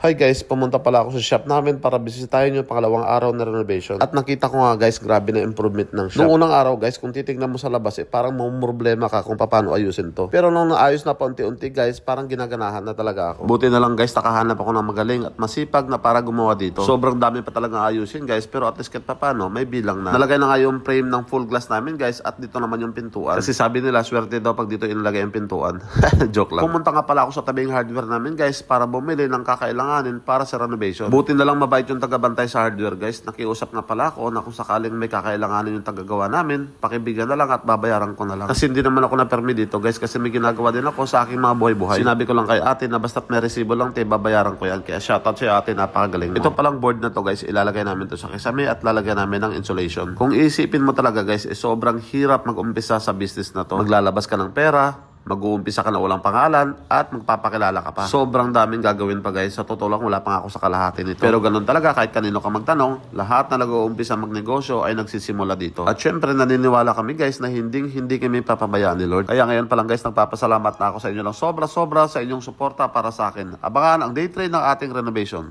Hi guys, pumunta pala ako sa shop namin para bisitahin yung pangalawang araw na renovation. At nakita ko nga guys, grabe na improvement ng shop. Noong unang araw guys, kung titignan mo sa labas, parang problema ka kung paano ayusin to. Pero nung naayos na paunti-unti guys, parang ginaganahan na talaga ako. Buti na lang guys, nakahanap ako ng magaling at masipag na para gumawa dito. Sobrang dami pa talagang ayusin guys, pero at least kahit paano, may bilang na. Nalagay na nga yung frame ng full glass namin guys, at dito naman yung pintuan. Kasi sabi nila, swerte daw pag dito inilagay yung pintuan. Joke lang. Pumunta nga pala ako sa tabing hardware namin guys, para bumili ng kakailanganin para sa renovation. Buti na lang mabait yung tagabantay sa hardware guys. Nakiusap nga pala ako na kung sakaling may kakailanganin yung tagagawa namin, pakibigyan na lang at babayaran ko na lang. Kasi hindi naman ako na-permit dito guys, kasi may ginagawa din ako sa aking mga buhay-buhay. Sinabi ko lang kay ate na basta't may resibo lang, babayaran ko yan. Kaya shoutout sa ate, napakagaling mo. Ito palang board na to guys, ilalagay namin to sa kisame at lalagyan namin ng insulation. Kung iisipin mo talaga guys, sobrang hirap mag-umpisa sa business na to. Maglalabas ka ng pera, mag-uumpisa ka na walang pangalan at magpapakilala ka pa. Sobrang daming gagawin pa guys. Sa totoo lang, wala pa nga ako sa kalahati nito. Pero ganun talaga, kahit kanino ka magtanong, lahat na nag-uumpisa magnegosyo ay nagsisimula dito. At syempre, naniniwala kami guys na hindi kami papabayaan ni Lord. Kaya ngayon pa lang guys, nagpapasalamat na ako sa inyo lang sobra-sobra sa inyong suporta para sa akin. Abangan ang day 3 ng ating renovation.